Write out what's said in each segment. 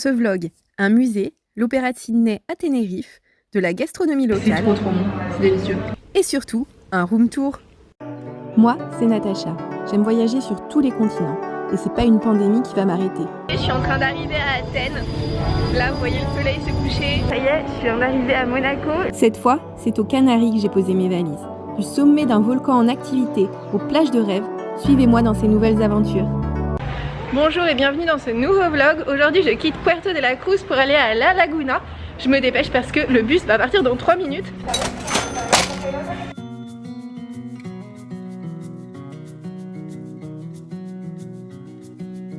ce vlog un musée, l'Opéra de Sydney à Tenerife, de la gastronomie locale. C'est trop bon, c'est délicieux. Et surtout, un room tour. Moi, c'est Natacha. J'aime voyager sur tous les continents. Et c'est pas une pandémie qui va m'arrêter. Je suis en train d'arriver à Athènes. Là, vous voyez le soleil se coucher. Ça y est, je suis en arrivée à Monaco. Cette fois, c'est aux Canaries que j'ai posé mes valises. Du sommet d'un volcan en activité aux plages de rêve, suivez-moi dans ces nouvelles aventures. Bonjour et bienvenue dans ce nouveau vlog. Aujourd'hui, je quitte Puerto de la Cruz pour aller à La Laguna. Je me dépêche parce que le bus va partir dans 3 minutes.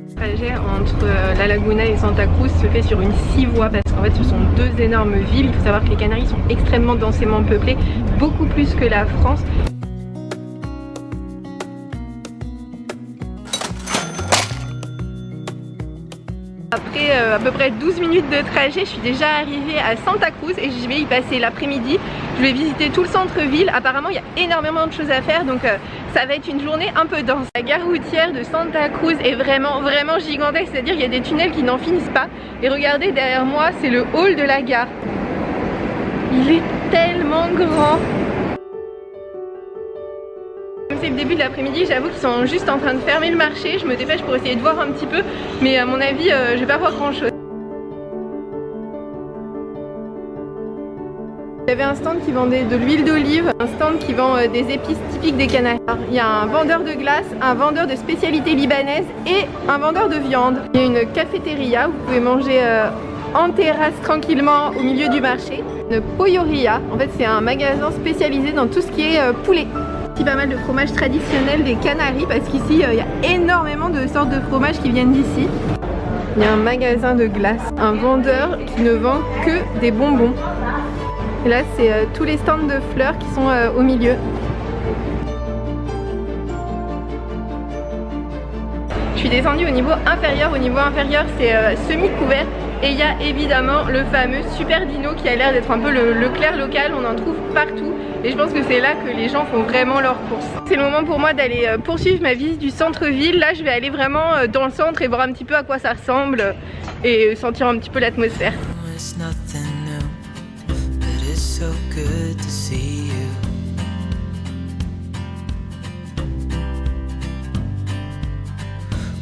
Le trajet entre La Laguna et Santa Cruz se fait sur une 6 voies parce qu'en fait ce sont deux énormes villes. Il faut savoir que les Canaries sont extrêmement densément peuplées, beaucoup plus que la France. Après à peu près 12 minutes de trajet, je suis déjà arrivée à Santa Cruz et je vais y passer l'après-midi. Je vais visiter tout le centre-ville. Apparemment il y a énormément de choses à faire, donc ça va être une journée un peu dense. La gare routière de Santa Cruz est vraiment gigantesque, c'est-à-dire qu'il y a des tunnels qui n'en finissent pas. Et regardez derrière moi, c'est le hall de la gare. Il est tellement grand. Comme c'est le début de l'après-midi, j'avoue qu'ils sont juste en train de fermer le marché. Je me dépêche pour essayer de voir un petit peu, mais à mon avis, je vais pas voir grand-chose. Il y avait un stand qui vendait de l'huile d'olive, un stand qui vend des épices typiques des Canaries. Il y a un vendeur de glace, un vendeur de spécialités libanaises et un vendeur de viande. Il y a une cafétéria où vous pouvez manger en terrasse tranquillement au milieu du marché. Une polleria, en fait c'est un magasin spécialisé dans tout ce qui est poulet. Il y a pas mal de fromages traditionnels des Canaries parce qu'ici il y a énormément de sortes de fromages qui viennent d'ici. Il y a un magasin de glace, un vendeur qui ne vend que des bonbons. Et là c'est tous les stands de fleurs qui sont au milieu. Je suis descendue au niveau inférieur. Au niveau inférieur c'est semi-couvert. Et il y a évidemment le fameux Super Dino qui a l'air d'être un peu le Leclerc local. On en trouve partout. Et je pense que c'est là que les gens font vraiment leurs courses. C'est le moment pour moi d'aller poursuivre ma visite du centre-ville. Là je vais aller vraiment dans le centre et voir un petit peu à quoi ça ressemble. Et sentir un petit peu l'atmosphère. So good to see you.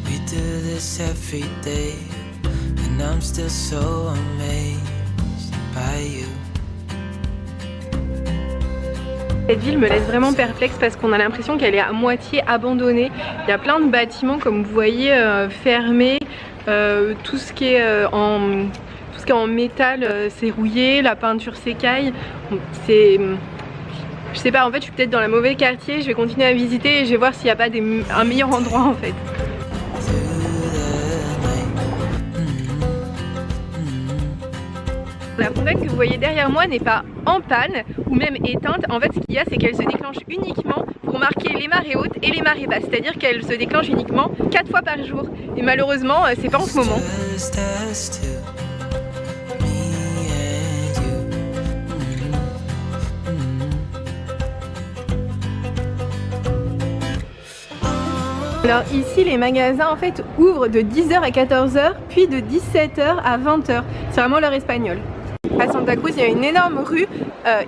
We do this every day, and I'm still so amazed by you. Cette ville me laisse vraiment perplexe parce qu'on a l'impression qu'elle est à moitié abandonnée. Il y a plein de bâtiments comme vous voyez fermés, tout ce qui est en métal c'est rouillé, la peinture s'écaille, c'est... Je sais pas, en fait je suis peut-être dans le mauvais quartier, je vais continuer à visiter et je vais voir s'il n'y a pas un meilleur endroit en fait. La fontaine que vous voyez derrière moi n'est pas en panne ou même éteinte. En fait ce qu'il y a c'est qu'elle se déclenche uniquement pour marquer les marées hautes et les marées basses. C'est-à-dire qu'elle se déclenche uniquement 4 fois par jour. Et malheureusement c'est pas en ce moment. Alors ici les magasins en fait ouvrent de 10h à 14h puis de 17h à 20h. C'est vraiment l'heure espagnole. À Santa Cruz il y a une énorme rue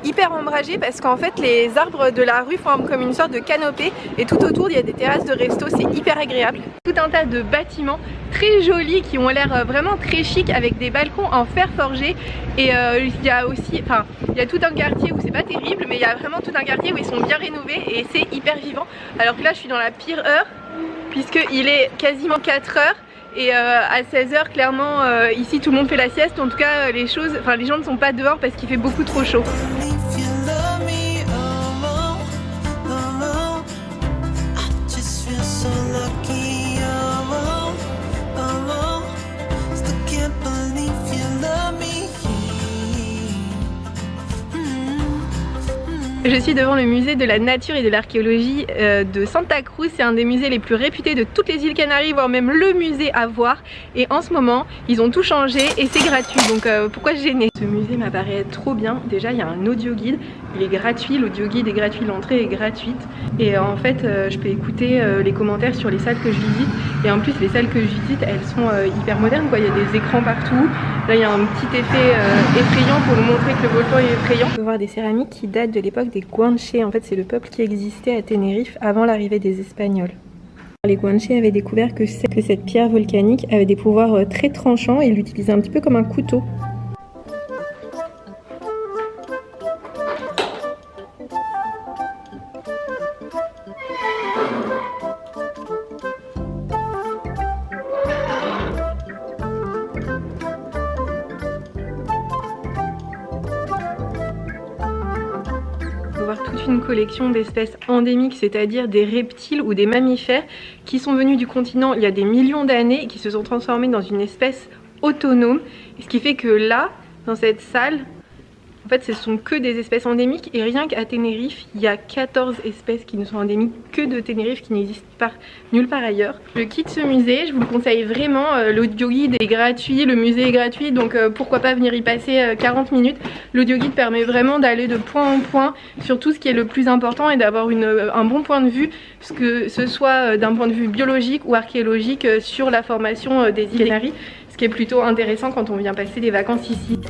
hyper ombragée parce qu'en fait les arbres de la rue forment comme une sorte de canopée et tout autour il y a des terrasses de resto, c'est hyper agréable. Tout un tas de bâtiments très jolis qui ont l'air vraiment très chic avec des balcons en fer forgé et il y a aussi, il y a tout un quartier où c'est pas terrible mais il y a vraiment tout un quartier où ils sont bien rénovés et c'est hyper vivant. Alors que là je suis dans la pire heure puisqu'il est quasiment 4 heures. Et à 16h clairement ici tout le monde fait la sieste, en tout cas les gens ne sont pas dehors parce qu'il fait beaucoup trop chaud. Je suis devant le musée de la nature et de l'archéologie de Santa Cruz. C'est un des musées les plus réputés de toutes les îles Canaries, voire même le musée à voir. Et en ce moment, ils ont tout changé et c'est gratuit. Donc pourquoi se gêner? Ce musée m'apparaît trop bien. Déjà, il y a un audio guide. Il est gratuit, l'audio guide est gratuit, l'entrée est gratuite. Et en fait, je peux écouter les commentaires sur les salles que je visite. Et en plus, les salles que je visite, elles sont hyper modernes, quoi. Il y a des écrans partout. Là, il y a un petit effet effrayant pour nous montrer que le volcan est effrayant. On peut voir des céramiques qui datent de l'époque des Guanches. En fait, c'est le peuple qui existait à Tenerife avant l'arrivée des Espagnols. Les Guanches avaient découvert que cette pierre volcanique avait des pouvoirs très tranchants et l'utilisaient un petit peu comme un couteau. Voir toute une collection d'espèces endémiques, c'est-à-dire des reptiles ou des mammifères qui sont venus du continent il y a des millions d'années et qui se sont transformés dans une espèce autonome. Et ce qui fait que là, dans cette salle, en fait, ce sont que des espèces endémiques et rien qu'à Tenerife, il y a 14 espèces qui ne sont endémiques que de Tenerife, qui n'existent pas nulle part ailleurs. Je quitte ce musée, je vous le conseille vraiment, l'audio guide est gratuit, le musée est gratuit, donc pourquoi pas venir y passer 40 minutes. L'audio guide permet vraiment d'aller de point en point sur tout ce qui est le plus important et d'avoir un bon point de vue, que ce soit d'un point de vue biologique ou archéologique sur la formation des îles Canaries, ce qui est plutôt intéressant quand on vient passer des vacances ici.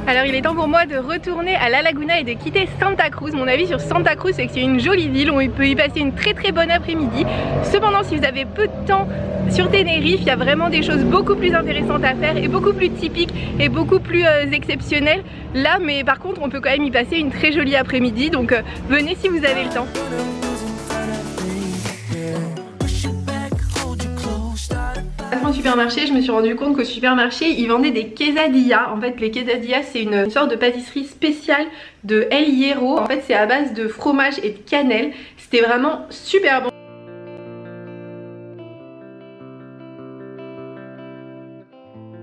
Alors il est temps pour moi de retourner à La Laguna et de quitter Santa Cruz. Mon avis sur Santa Cruz, c'est que c'est une jolie ville, on peut y passer une très bonne après-midi. Cependant, si vous avez peu de temps sur Tenerife, il y a vraiment des choses beaucoup plus intéressantes à faire et beaucoup plus typiques et beaucoup plus exceptionnelles là, mais par contre on peut quand même y passer une très jolie après-midi, donc venez si vous avez le temps. Au supermarché, je me suis rendu compte qu'au supermarché ils vendaient des quesadillas. En fait, les quesadillas, c'est une sorte de pâtisserie spéciale de El Hierro. En fait, c'est à base de fromage et de cannelle. C'était vraiment super bon.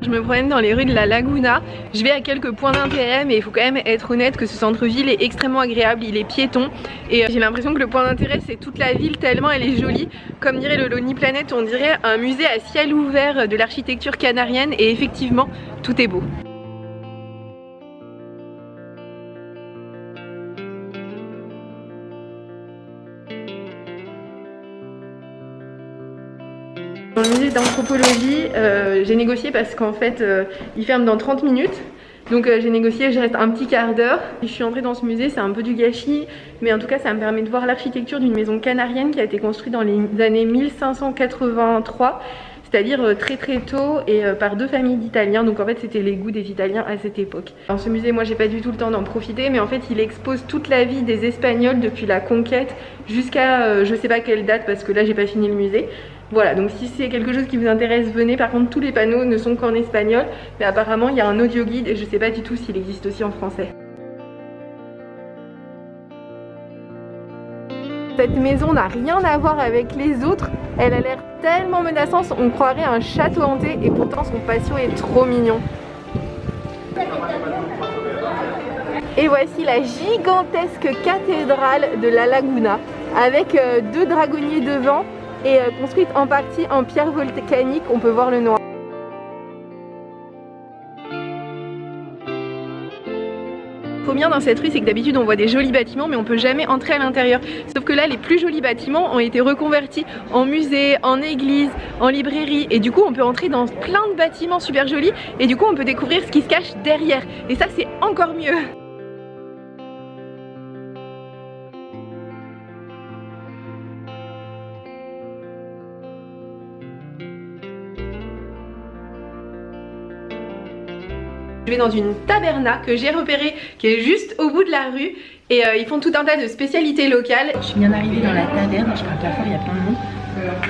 Je me promène dans les rues de La Laguna, je vais à quelques points d'intérêt, mais il faut quand même être honnête que ce centre-ville est extrêmement agréable, il est piéton et j'ai l'impression que le point d'intérêt c'est toute la ville tellement elle est jolie. Comme dirait le Lonely Planet, on dirait un musée à ciel ouvert de l'architecture canarienne et effectivement tout est beau. Dans le musée d'anthropologie, j'ai négocié parce qu'en fait, il ferme dans 30 minutes. Donc j'ai négocié, je reste un petit quart d'heure. Je suis entrée dans ce musée, c'est un peu du gâchis, mais en tout cas ça me permet de voir l'architecture d'une maison canarienne qui a été construite dans les années 1583. C'est-à-dire très tôt et par deux familles d'Italiens, donc en fait c'était les goûts des Italiens à cette époque. Dans ce musée, moi j'ai pas du tout le temps d'en profiter, mais en fait il expose toute la vie des Espagnols depuis la conquête jusqu'à je sais pas quelle date parce que là j'ai pas fini le musée. Voilà, donc si c'est quelque chose qui vous intéresse, venez. Par contre tous les panneaux ne sont qu'en espagnol, mais apparemment il y a un audio guide et je sais pas du tout s'il existe aussi en français. Cette maison n'a rien à voir avec les autres, elle a l'air tellement menaçante, on croirait un château hanté et pourtant son patio est trop mignon. Et voici la gigantesque cathédrale de La Laguna avec deux dragonniers devant et construite en partie en pierre volcanique, on peut voir le noir. Ce qui est bien dans cette rue, c'est que d'habitude on voit des jolis bâtiments mais on peut jamais entrer à l'intérieur. Sauf que là les plus jolis bâtiments ont été reconvertis en musée, en église, en librairie et du coup on peut entrer dans plein de bâtiments super jolis et du coup on peut découvrir ce qui se cache derrière et ça c'est encore mieux. Je vais dans une taberna que j'ai repérée qui est juste au bout de la rue et ils font tout un tas de spécialités locales. Je suis bien arrivée dans la taverne, je parle pas fort, il y a plein de monde.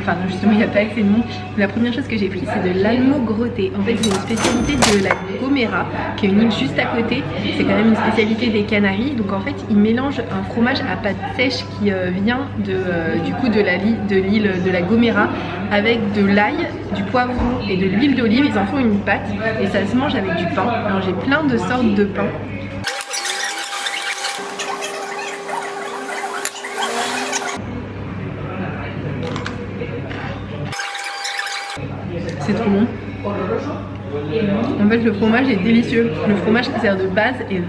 enfin justement il n'y a pas assez de monde. La première chose que j'ai pris c'est de l'almo grotté. En fait c'est une spécialité de la Gomera, qui est une île juste à côté. C'est quand même une spécialité des Canaries. Donc en fait ils mélangent un fromage à pâte sèche qui vient du coup de l'île de la Gomera, avec de l'ail, du poivron et de l'huile d'olive. Ils en font une pâte et ça se mange avec du pain. Alors j'ai plein de sortes de pain. C'est trop bon. En fait le fromage est délicieux. Le fromage qui sert de base est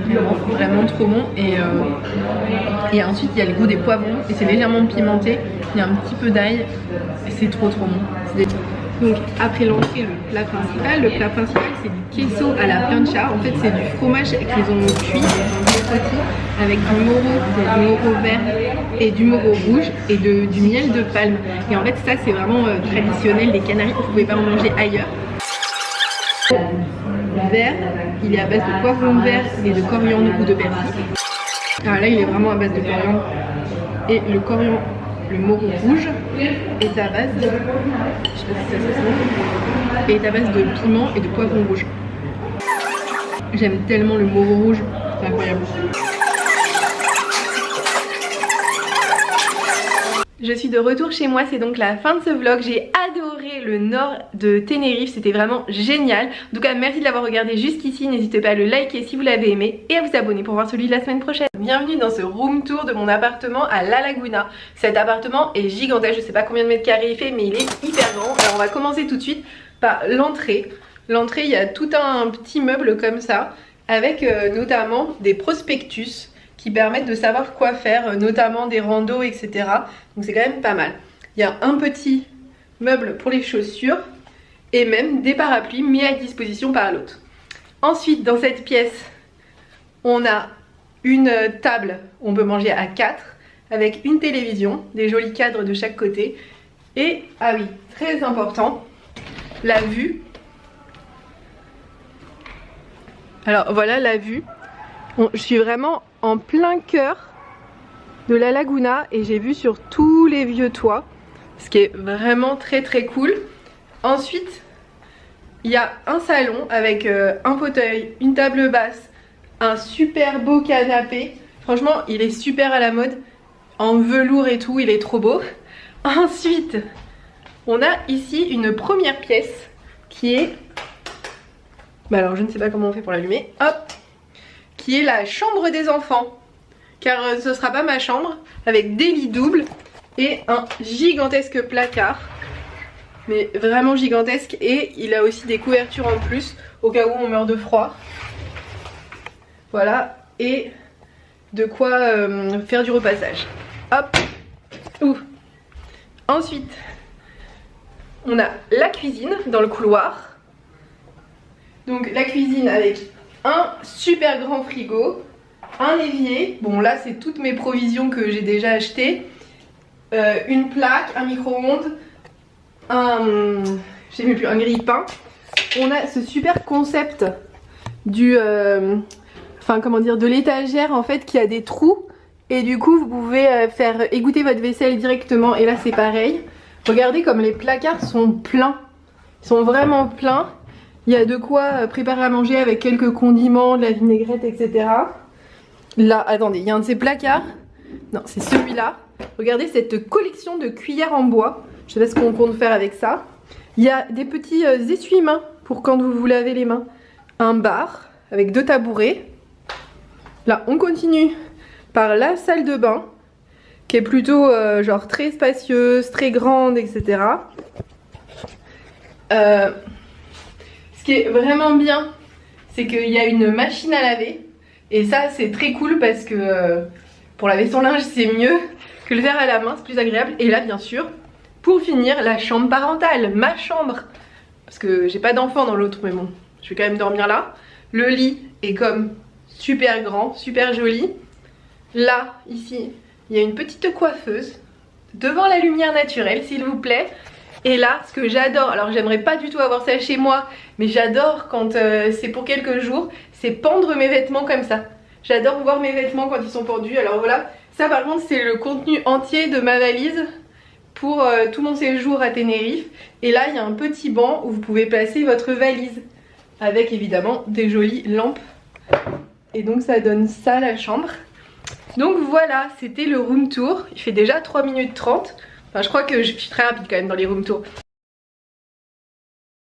vraiment trop bon. Et ensuite il y a le goût des poivrons et c'est légèrement pimenté. Il y a un petit peu d'ail et c'est trop bon. Donc après l'entrée, le plat principal c'est du queso à la plancha. En fait c'est du fromage qu'ils ont cuit avec du moro vert et du moro rouge et du miel de palme. Et en fait ça c'est vraiment traditionnel des Canaries, vous ne pouvez pas en manger ailleurs. Vert, il est à base de poivron vert et de coriandre ou de persil. Alors là il est vraiment à base de coriandre. Et le coriandre, le moro rouge est à base de, je sais pas si ça se sent, est à base de piment et de poivron rouge. J'aime tellement le moro rouge, c'est incroyable. Je suis de retour chez moi, c'est donc la fin de ce vlog. J'ai adoré le nord de Tenerife, c'était vraiment génial. En tout cas, merci de l'avoir regardé jusqu'ici. N'hésitez pas à le liker si vous l'avez aimé et à vous abonner pour voir celui de la semaine prochaine. Bienvenue dans ce room tour de mon appartement à La Laguna. Cet appartement est gigantesque, je sais pas combien de mètres carrés il fait, mais il est hyper grand. Alors on va commencer tout de suite par l'entrée. L'entrée, il y a tout un petit meuble comme ça, avec notamment des prospectus qui permettent de savoir quoi faire, notamment des randos, etc. Donc c'est quand même pas mal. Il y a un petit meuble pour les chaussures et même des parapluies mis à disposition par l'autre. Ensuite, dans cette pièce, on a une table où on peut manger à 4 avec une télévision, des jolis cadres de chaque côté. Et, ah oui, très important, la vue. Alors voilà la vue. Je suis vraiment en plein cœur de La Laguna et j'ai vu sur tous les vieux toits, ce qui est vraiment très cool. Ensuite il y a un salon avec un fauteuil, une table basse, un super beau canapé. Franchement il est super à la mode, en velours et tout, il est trop beau. Ensuite on a ici une première pièce qui est, bah alors je ne sais pas comment on fait pour l'allumer, hop, qui est la chambre des enfants, car ce sera pas ma chambre, avec des lits doubles et un gigantesque placard, mais vraiment gigantesque, et il a aussi des couvertures en plus au cas où on meurt de froid. Voilà, et de quoi faire du repassage. Hop, ouh. Ensuite on a la cuisine dans le couloir, donc la cuisine avec un super grand frigo, un évier, bon là c'est toutes mes provisions que j'ai déjà achetées, une plaque, un micro-ondes, un grille-pain. On a ce super concept du, de l'étagère en fait qui a des trous et du coup vous pouvez faire égoutter votre vaisselle directement, et là c'est pareil. Regardez comme les placards sont pleins, ils sont vraiment pleins. Il y a de quoi préparer à manger avec quelques condiments, de la vinaigrette, etc. Là, attendez, il y a un de ces placards. Non, c'est celui-là. Regardez cette collection de cuillères en bois. Je sais pas ce qu'on compte faire avec ça. Il y a des petits essuie-mains pour quand vous vous lavez les mains. Un bar avec 2 tabourets. Là, on continue par la salle de bain, qui est plutôt genre très spacieuse, très grande, etc. Ce qui est vraiment bien, c'est qu'il y a une machine à laver. Et ça c'est très cool parce que pour laver son linge c'est mieux que le faire à la main, c'est plus agréable. Et là bien sûr, pour finir, la chambre parentale, ma chambre. Parce que j'ai pas d'enfant dans l'autre, mais bon, je vais quand même dormir là. Le lit est comme super grand, super joli. Là, ici, il y a une petite coiffeuse devant la lumière naturelle s'il vous plaît. Et là, ce que j'adore, alors j'aimerais pas du tout avoir ça chez moi, mais j'adore quand c'est pour quelques jours, c'est pendre mes vêtements comme ça. J'adore voir mes vêtements quand ils sont pendus. Alors voilà, ça par contre c'est le contenu entier de ma valise pour tout mon séjour à Tenerife. Et là il y a un petit banc où vous pouvez placer votre valise avec évidemment des jolies lampes. Et donc ça donne ça la chambre. Donc voilà, c'était le room tour. Il fait déjà 3 minutes 30. Enfin je crois que je suis très rapide quand même dans les room tours.